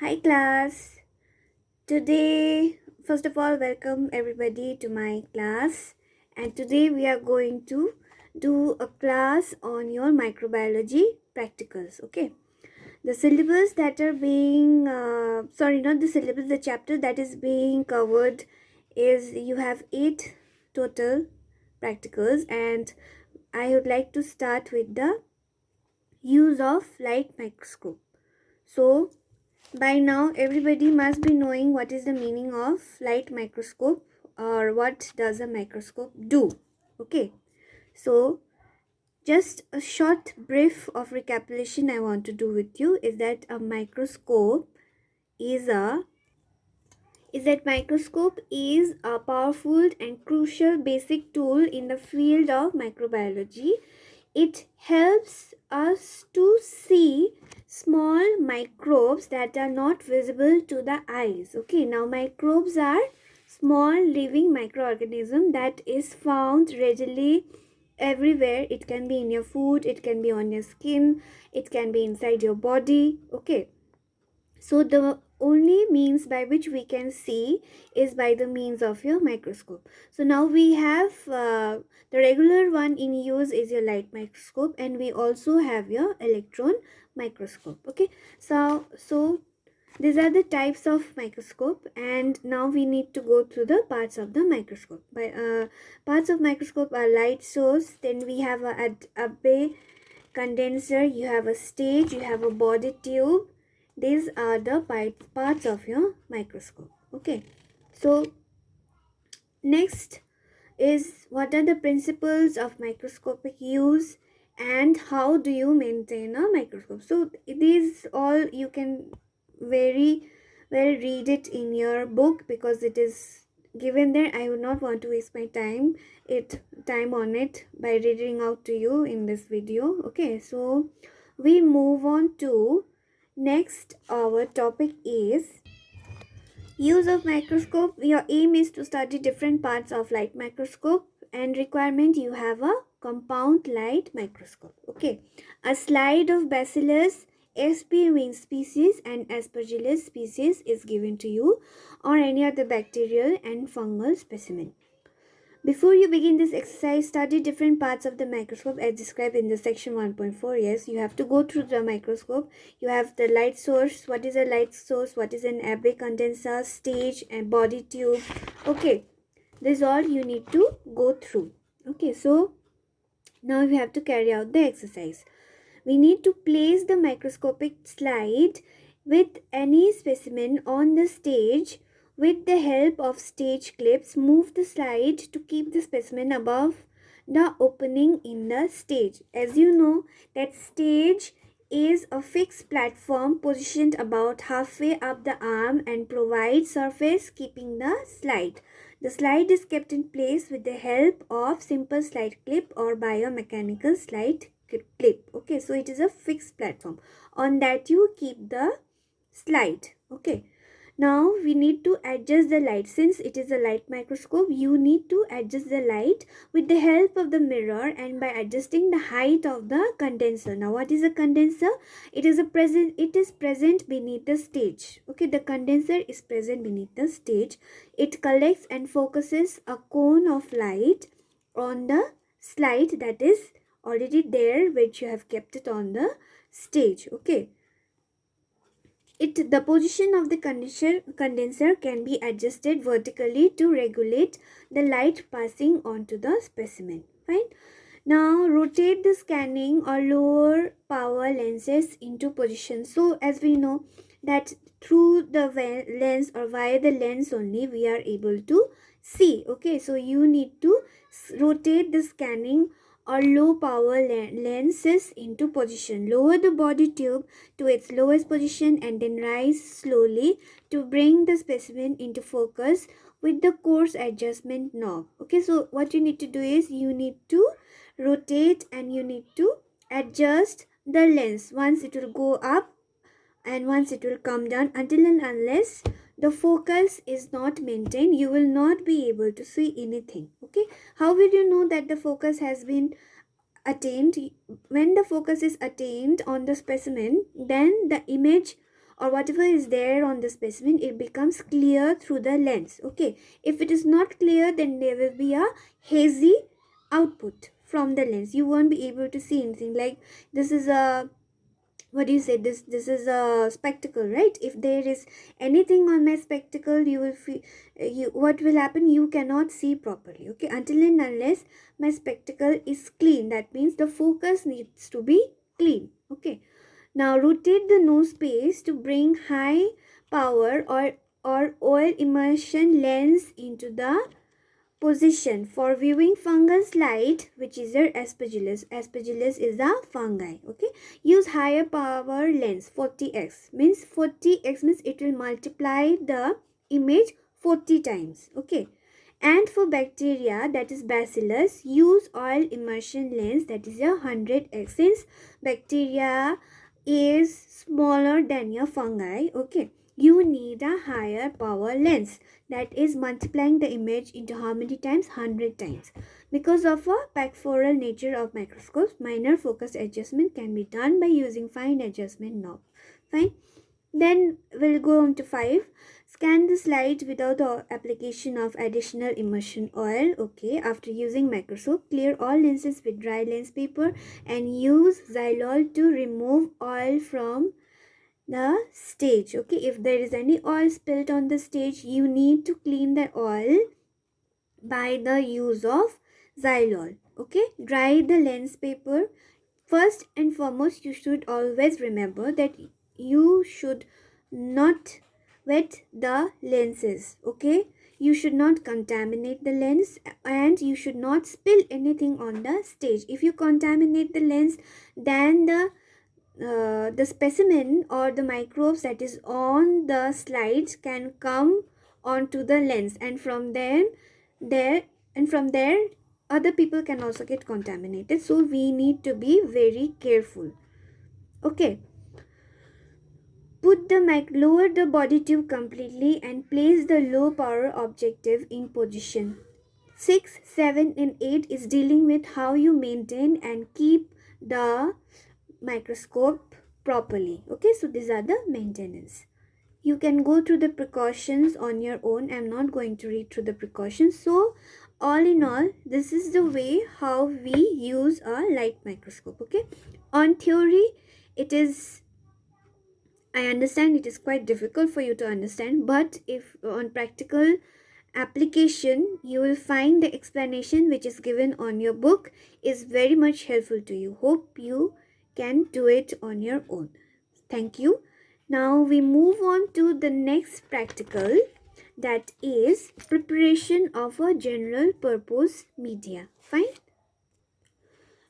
Hi class. Today, first of all, welcome everybody to my class. And today we are going to do a class on your microbiology practicals. Okay. The syllabus that are being, sorry, not the syllabus, the chapter that is being covered is you have 8 total practicals, and I would like to start with the use of light microscope. So, by now, everybody must be knowing what is the meaning of light microscope or what does a microscope do. Okay, so just a short brief of recapitulation I want to do with you is that a microscope is a microscope is a powerful and crucial basic tool in the field of microbiology. It helps us to see small microbes that are not visible to the eyes. Okay, now microbes are small living microorganism that is found readily everywhere. It can be in your food, it can be on your skin, it can be inside your body. Okay, so the only means by which we can see is by the means of your microscope. So now we have the regular one in use is your light microscope, and we also have your electron microscope. Okay, so these are the types of microscope, and now we need to go through the parts of the microscope. By parts of microscope are light source, then we have a bay condenser, you have a stage, you have a body tube. These are the parts of your microscope. Okay, so next is what are the principles of microscopic use and how do you maintain a microscope. So these all you can very well read it in your book because it is given there. I would not want to waste my time on it by reading out to you in this video. Okay, so we move on to next. Our topic is use of microscope. Your aim is to study different parts of light microscope, and requirement you have a compound light microscope. Okay, a slide of bacillus sp means species and aspergillus species is given to you, or any other bacterial and fungal specimen. Before you begin this exercise, study different parts of the microscope as described in the section 1.4. Yes, you have to go through the microscope. You have the light source. What is a light source? What is an Abbe condenser, stage, and body tube? Okay, this is all you need to go through. Okay, so now you have to carry out the exercise. We need to place the microscopic slide with any specimen on the stage. With the help of stage clips, move the slide to keep the specimen above the opening in the stage. As you know, that stage is a fixed platform positioned about halfway up the arm and provides surface keeping the slide. The slide is kept in place with the help of simple slide clip or biomechanical slide clip. Okay, so it is a fixed platform. On that you keep the slide. Okay, now we need to adjust the light. Since it is a light microscope, you need to adjust the light with the help of the mirror and by adjusting the height of the condenser. Now what is a condenser? It is present beneath the stage. Okay, the condenser is present beneath the stage. It collects and focuses a cone of light on the slide that is already there, which you have kept it on the stage. Okay, the position of the condenser can be adjusted vertically to regulate the light passing onto the specimen. Fine. Now rotate the scanning or lower power lenses into position. So as we know that through the lens or via the lens only we are able to see. Okay, so you need to rotate the scanning or low power lenses into position. Lower the body tube to its lowest position and then rise slowly to bring the specimen into focus with the coarse adjustment knob. Okay, so what you need to do is you need to rotate and you need to adjust the lens. Once it will go up and once it will come down, until and unless the focus is not maintained, you will not be able to see anything. Okay, how will you know that the focus has been attained? When the focus is attained on the specimen, then the image or whatever is there on the specimen, it becomes clear through the lens. Okay, if it is not clear, then there will be a hazy output from the lens. You won't be able to see anything. Like this is a, what do you say, this is a spectacle, right? If there is anything on my spectacle, you will feel, you, what will happen, you cannot see properly. Okay, until and unless my spectacle is clean, that means the focus needs to be clean. Okay, now rotate the nose base to bring high power or oil immersion lens into the position for viewing fungus light, which is your aspergillus. Aspergillus is a fungi. Okay, use higher power lens, 40x means, 40x means it will multiply the image 40 times. Okay, and for bacteria, that is bacillus, use oil immersion lens, that is your 100x, since bacteria is smaller than your fungi. Okay, you need a higher power lens, that is multiplying the image into how many times? 100 times. Because of a pectoral nature of microscopes, minor focus adjustment can be done by using fine adjustment knob. Fine. Then we'll go on to 5. Scan the slide without the application of additional immersion oil. Okay, after using microscope, clear all lenses with dry lens paper and use xylol to remove oil from the stage. Okay, if there is any oil spilled on the stage, you need to clean the oil by the use of xylol. Okay, dry the lens paper. First and foremost, you should always remember that you should not wet the lenses. Okay, you should not contaminate the lens and you should not spill anything on the stage. If you contaminate the lens, then the specimen or the microbes that is on the slides can come onto the lens, and from there other people can also get contaminated. So we need to be very careful. Okay, lower the body tube completely and place the low power objective in position. 6, 7 and 8 is dealing with how you maintain and keep the microscope properly. Okay, so these are the maintenance. You can go through the precautions on your own. I'm not going to read through the precautions. So all in all, this is the way how we use a light microscope. Okay, on theory, it is, I understand it is quite difficult for you to understand, but if on practical application, you will find the explanation which is given on your book is very much helpful to you. Hope you can do it on your own. Thank you. Now we move on to the next practical, that is preparation of a general purpose media. Fine.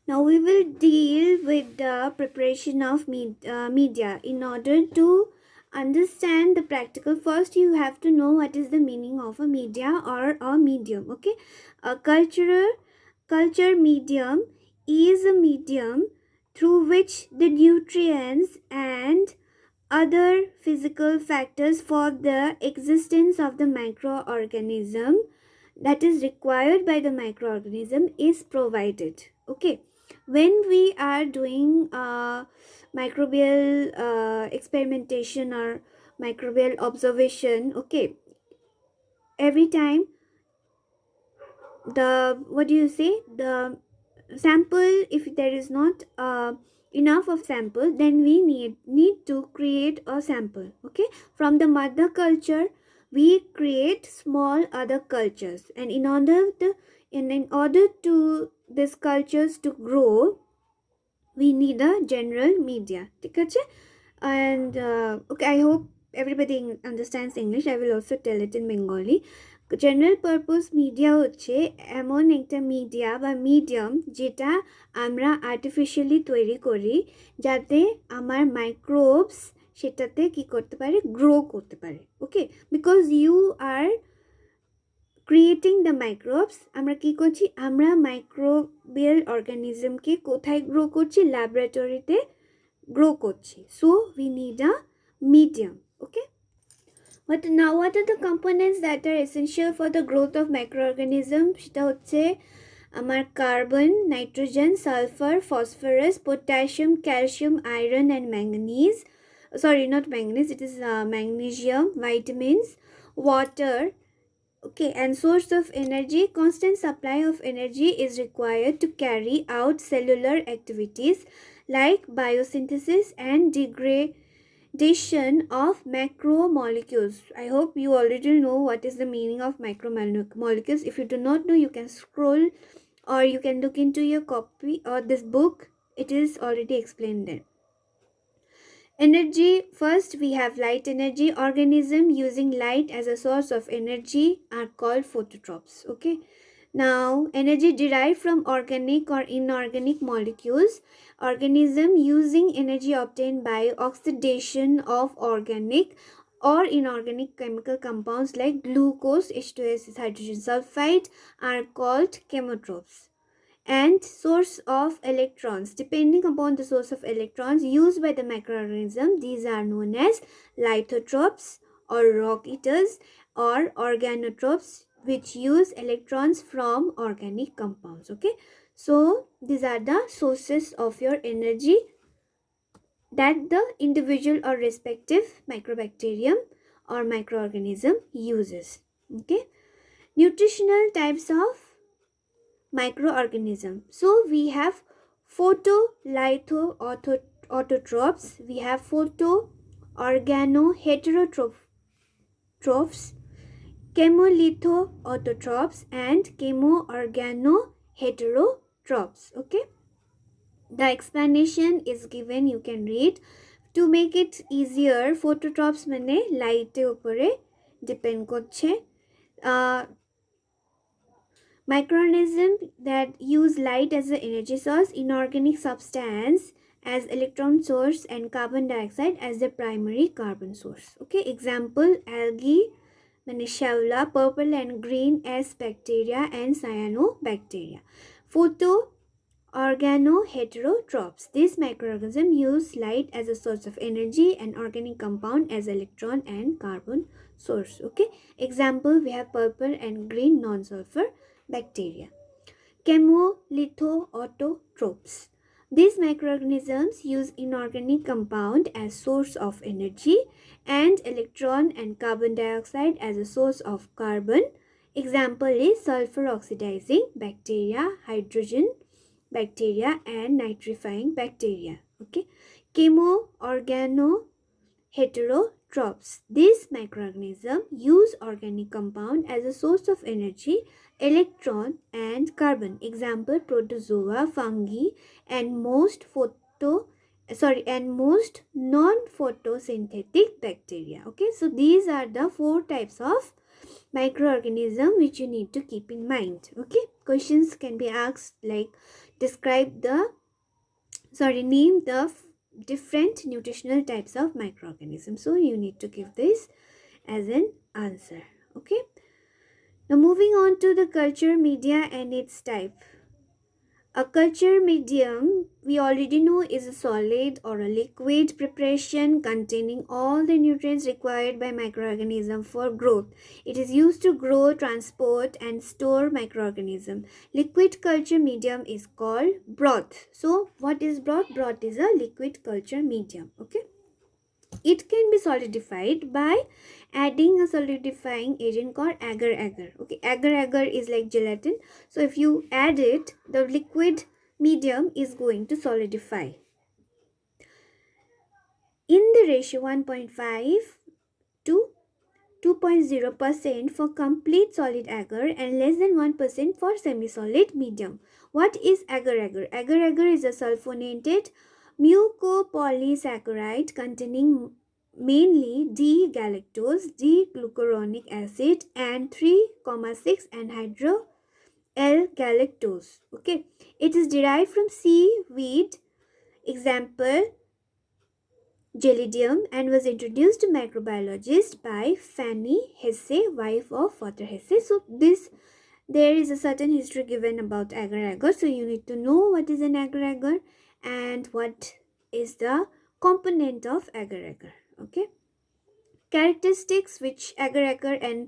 Now we will deal with the preparation of media. In order to understand the practical, first you have to know what is the meaning of a media or a medium. Okay, a culture medium is a medium through which the nutrients and other physical factors for the existence of the microorganism that is required by the microorganism is provided. Okay, when we are doing microbial experimentation or microbial observation, okay, every time the, what do you say, the sample, if there is not enough of sample, then we need to create a sample. Okay, from the mother culture we create small other cultures, and in order to these cultures to grow, we need a general media. And okay, I hope everybody understands English. I will also tell it in Bengali. General purpose media হচ্ছে এমন একটা media বা medium যেটা আমরা artificially তৈরি করি যাতে আমার মাইক্রোবস সেটাতে কি করতে পারে, গ্রো করতে পারে। Okay, because you are creating the microbes. আমরা কি করছি, আমরা মাইক্রোবিয়াল অর্গানিজমকে কোথায় গ্রো করছি, ল্যাবরেটরিতে গ্রো করছি। So we need a medium. Okay, What are the components that are essential for the growth of microorganisms? সেটা হচ্ছে আমার carbon, nitrogen, sulphur, phosphorus, potassium, calcium, iron and manganese. sorry, not manganese, it is magnesium, vitamins, water. Okay, and source of energy. Constant supply of energy is required to carry out cellular activities like biosynthesis and degradation of macromolecules. I hope you already know what is the meaning of macromolecules. If you do not know, you can scroll or you can look into your copy or this book. It is already explained there. Energy. First, we have light energy. Organism using light as a source of energy are called phototrophs. Okay. Now, energy derived from organic or inorganic molecules. Organism using energy obtained by oxidation of organic or inorganic chemical compounds like glucose, H2S, hydrogen sulfide are called chemotrophs. And source of electrons. Depending upon the source of electrons used by the microorganism, these are known as lithotrophs or rock eaters, or organotrophs, which use electrons from organic compounds. Okay, so these are the sources of your energy that the individual or respective microbacterium or microorganism uses. Okay, nutritional types of microorganism. So we have photolithoautotrophs, we have photoorganoheterotrophs, chemolithoautotrophs, and chemoorganoheterotrophs. Okay, the explanation is given, you can read. To make it easier, phototrophs মানে লাইটের উপরে depend করছে। Microorganisms that use light as an energy source, inorganic substance as electron source, and carbon dioxide as the primary carbon source. Okay, example algae, Manishaula, purple and green as bacteria and cyanobacteria. Photo organoheterotrophs. These microorganisms use light as a source of energy and organic compound as electron and carbon source. Okay, example we have purple and green non-sulfur bacteria. Chemolithoautotrophs. These microorganisms use inorganic compound as source of energy and electron and carbon dioxide as a source of carbon. Example is sulfur oxidizing bacteria, hydrogen bacteria, and nitrifying bacteria. Okay, chemoorganoheterotrophs. These microorganisms use organic compound as a source of energy, electron, and carbon. Example protozoa, fungi, and most non-photosynthetic bacteria. Okay, so these are the 4 types of microorganism which you need to keep in mind. Okay, questions can be asked like name the different nutritional types of microorganisms. So you need to give this as an answer. Okay, now moving on to the culture media and its type. A culture medium, we already know, is a solid or a liquid preparation containing all the nutrients required by microorganism for growth. It is used to grow, transport, and store microorganism. Liquid culture medium is called broth. So what is broth? Broth is a liquid culture medium. Okay, it can be solidified by adding a solidifying agent called agar-agar. Okay, agar-agar is like gelatin. So if you add it, the liquid medium is going to solidify in the ratio 1.5 to 2.0% for complete solid agar and less than 1% for semi-solid medium. What is agar-agar? Agar-agar is a sulfonated mucopolysaccharide containing mainly D-galactose, D-glucuronic acid, and 3,6 anhydrous L-galactose. Okay, it is derived from seaweed, example Gelidium, and was introduced to microbiologist by Fanny Hesse, wife of Walter Hesse. So there is a certain history given about agar-agar. So you need to know what is an agar-agar and what is the component of agar-agar. Okay, characteristics which agar-agar and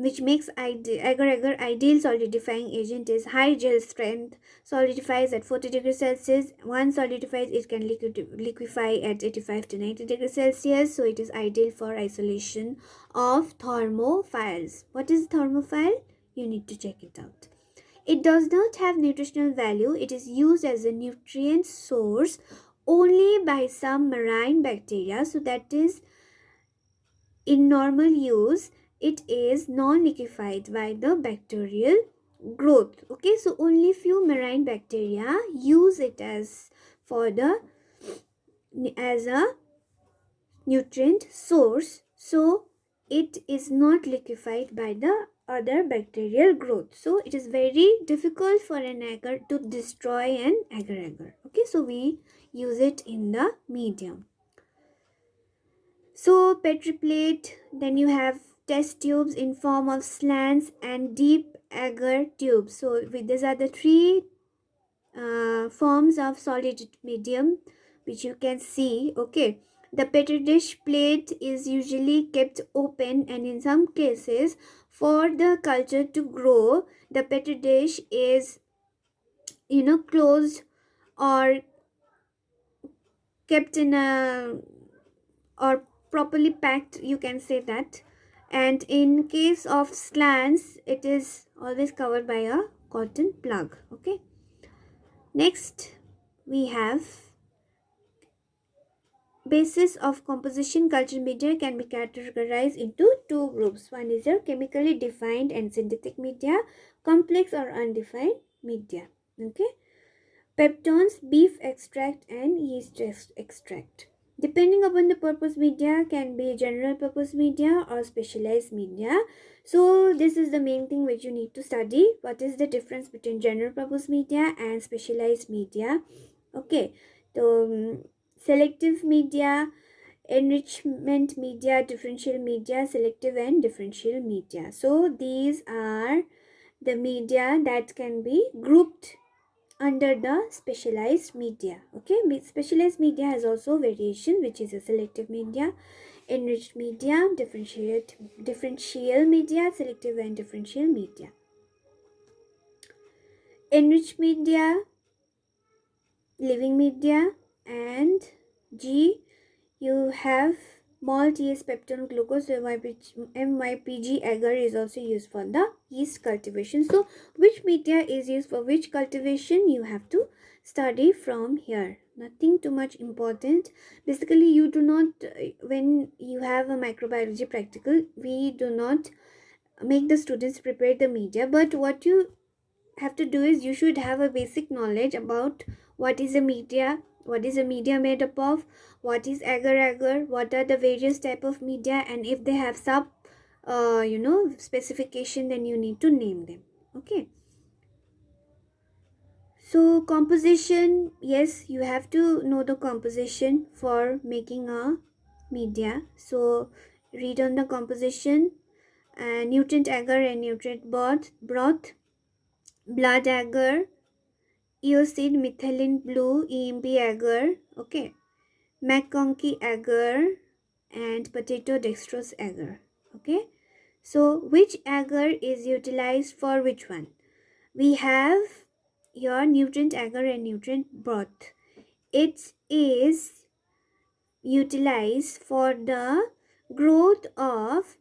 which makes agar-agar ideal solidifying agent is high gel strength, solidifies at 40 degrees Celsius. Once solidifies, it can liquefy at 85 to 90 degrees Celsius. So it is ideal for isolation of thermophiles. What is thermophile? You need to check it out. It does not have nutritional value. It is used as a nutrient source only by some marine bacteria. So that is, in normal use, it is non-liquefied by the bacterial growth. Okay, so only few marine bacteria use it as a nutrient source. So it is not liquefied by the other bacterial growth. So it is very difficult for an agar to destroy an agar-agar. Okay, so we use it in the medium. So Petri plate, then you have test tubes in form of slants and deep agar tubes. So these are the three forms of solid medium which you can see. Okay, the Petri dish plate is usually kept open, and in some cases for the culture to grow, the Petri dish is closed or kept in a, or properly packed, you can say that. And in case of slants, it is always covered by a cotton plug. Okay, next we have basis of composition. Culture media can be categorized into two groups. One is your chemically defined and synthetic media, complex or undefined media. Okay, peptones, beef extract and yeast extract. Depending upon the purpose, media can be general purpose media or specialized media. So this is the main thing which you need to study. What is the difference between general purpose media and specialized media? Okay, so selective media, enrichment media, differential media, selective and differential media. So these are the media that can be grouped under the specialized media. Okay, specialized media has also variation, which is a selective media, enriched media, differential media, selective and differential media. Enriched media, living media, and G, you have maltase, peptone, glucose, MYPG agar is also used for the yeast cultivation. So which media is used for which cultivation, you have to study from here. Nothing too much important. Basically, you do not, when you have a microbiology practical, we do not make the students prepare the media, but what you have to do is you should have a basic knowledge about what is a media, what is a media made up of, what is agar-agar, what are the various type of media, and if they have sub specification, then you need to name them. Okay, so composition, yes, you have to know the composition for making a media. So read on the composition. Nutrient agar and nutrient broth, blood agar, eosine methylene blue, EMB agar, okay, McConkey agar, and potato dextrose agar. Okay, so which agar is utilized for which one? We have your nutrient agar and nutrient broth. It is utilized for the growth of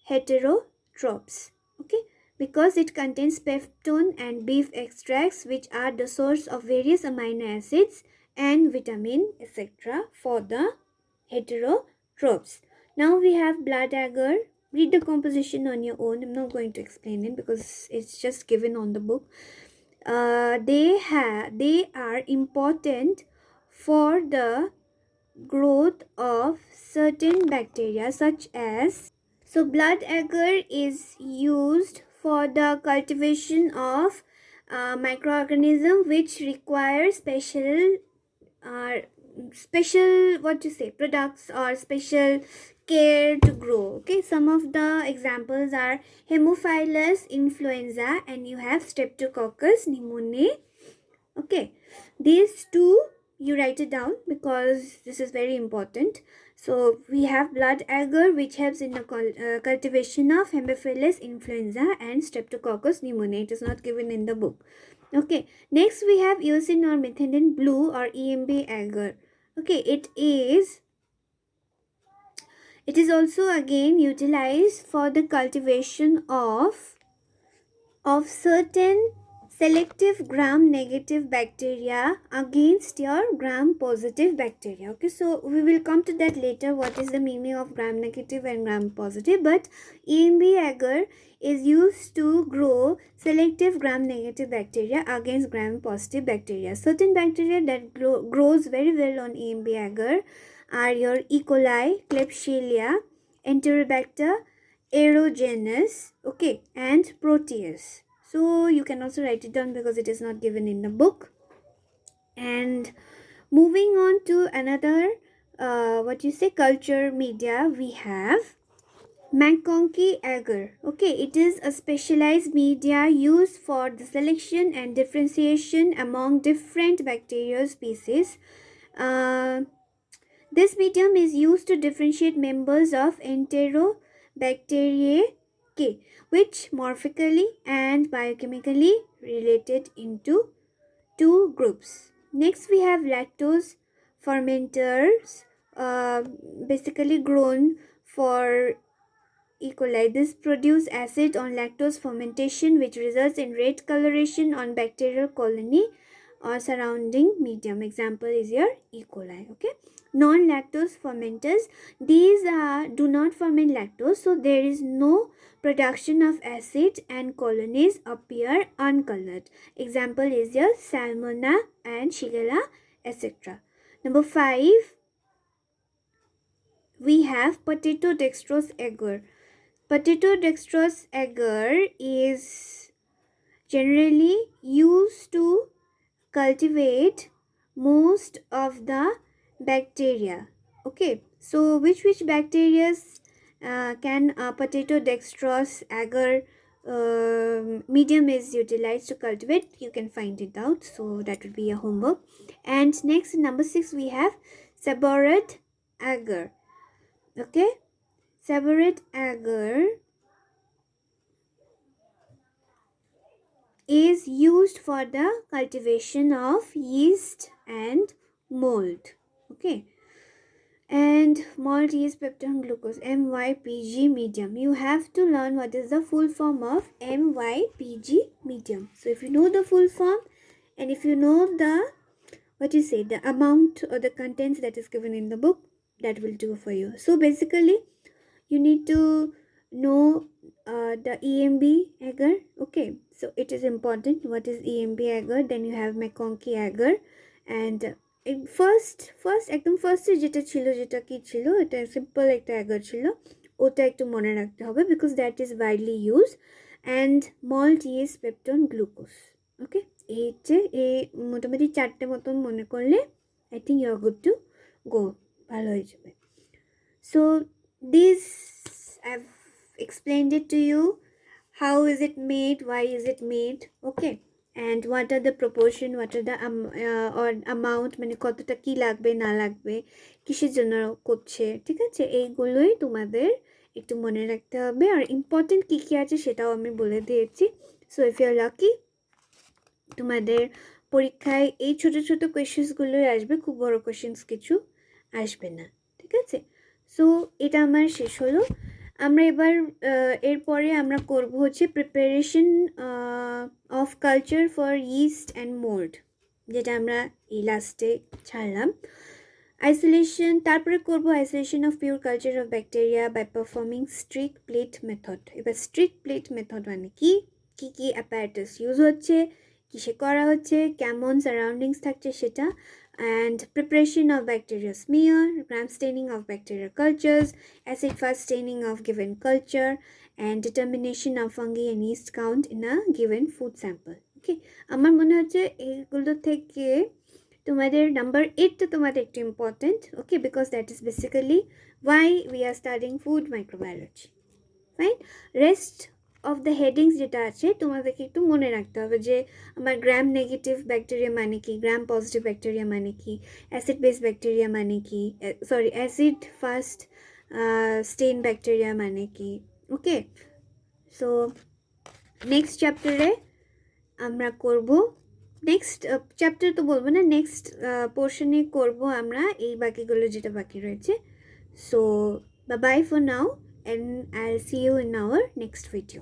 heterotrophs. Okay, because it contains peptone and beef extracts, which are the source of various amino acids and vitamin, etc. for the heterotrophs. Now we have blood agar. Read the composition on your own. I'm not going to explain it because it's just given on the book. They are important for the growth of certain bacteria such as, so blood agar is used for the cultivation of microorganism which require uh, special what to say products or special care to grow. Okay, some of the examples are Haemophilus influenza and you have Streptococcus pneumoniae. Okay, these two you write it down because this is very important. So we have blood agar, which helps in the cultivation of Haemophilus influenza and Streptococcus pneumoniae. It is not given in the book. Okay, next we have eosin or methylene blue or EMB agar. Okay, it is also again utilized for the cultivation of certain selective gram negative bacteria against your gram positive bacteria. Okay, so we will come to that later, what is the meaning of gram negative and gram positive. But EMB agar is used to grow selective gram negative bacteria against gram positive bacteria. Certain bacteria that grows very well on EMB agar are your E. coli, Klebsiella, Enterobacter, aerogenus, okay, and proteus. So you can also write it down because it is not given in the book. And moving on to another culture media, we have McConkey agar. Okay, it is a specialized media used for the selection and differentiation among different bacterial species. uh, this medium is used to differentiate members of Enterobacteriaceae, which morphically and biochemically related into two groups. Next, we have lactose fermenters, uh, basically grown for E. coli. This produce acid on lactose fermentation, which results in red coloration on bacterial colony or surrounding medium. Example is your E. coli. Okay. Non-lactose fermenters. These do not ferment lactose, so there is no production of acid and colonies appear uncolored. Example is your Salmonella and Shigella, etc. Number 5, we have potato dextrose agar. Potato dextrose agar is generally used to cultivate most of the bacteria. Okay, so which bacteria can potato dextrose agar medium is utilized to cultivate? You can find it out, so that would be a homework. And next, number 6, we have seborrheic agar. Okay, seborrheic agar is used for the cultivation of yeast and mold. Okay, and malt yeast peptone glucose, MYPG medium. You have to learn what is the full form of MYPG medium. So if you know the full form and if you know the amount or the contents that is given in the book, that will do for you. So basically you need to know the EMB agar. Okay, so it is important what is EMB agar. Then you have McConkey agar, and একদম ফার্স্টে যেটা ছিল, যেটা কি ছিল, এটা simple একটা Agar ছিল, ওটা একটু মনে রাখতে হবে because that is widely use. And malt yeast peptone glucose. Okay, এই হচ্ছে এই মোটামুটি 4টে মতন মনে করলে I think you are good to go, ভালো হয়ে যাবে। So this I've explained it to you. How is it made? Why is it made? Okay, and what are the proportion? What are the or amount? মানে কতটা কি লাগবে না লাগবে, কিসের জন্য করছে, ঠিক আছে? এইগুলোই তোমাদের একটু মনে রাখতে হবে। আর ইম্পর্টেন্ট কী কী আছে সেটাও আমি বলে দিয়েছি। So if you are lucky, তোমাদের পরীক্ষায় এই ছোট ছোট কোয়েশ্চেন্সগুলোই আসবে, খুব বড় কোয়েশ্চেন্স কিছু আসবে না, ঠিক আছে? সো এটা আমার শেষ হলো। আমরা এবার এরপরে আমরা করব হচ্ছে preparation of culture for yeast and mould, যেটা আমরা এই লাস্টে ছাড়লাম। আইসোলেশন, তারপরে করব isolation of pure culture of bacteria by performing strict plate method. এবার স্ট্রিক্ট প্লেট মেথড মানে কি, কী কী অ্যাপারেটাস ইউজ হচ্ছে, কিসে করা হচ্ছে, কেমন সারাউন্ডিংস থাকছে সেটা, and preparation of bacteria smear, gram staining of bacterial cultures, acid fast staining of given culture, and determination of fungi and yeast count in a given food sample. Okay, আমার মনে হচ্ছে এইগুলো থেকে তোমাদের নাম্বার 8টা তোমাদের একটু important. Okay, because that is basically why we are studying food microbiology. Fine, rest of the headings যেটা আছে তোমাদেরকে একটু মনে রাখতে হবে যে আমার গ্রাম নেগেটিভ ব্যাকটেরিয়া মানে কি, গ্রাম পজিটিভ ব্যাকটেরিয়া মানে কি, অ্যাসিড বেস ব্যাকটেরিয়া মানে কি, সরি অ্যাসিড ফার্স্ট স্টেন ব্যাকটেরিয়া মানে কি। ওকে, সো নেক্সট চ্যাপ্টারে আমরা করব, নেক্সট চ্যাপ্টার তো বলবো না, নেক্সট পোর্শনে করব আমরা এই বাকিগুলো যেটা বাকি রয়েছে। So bye bye for now and I'll see you in our next video.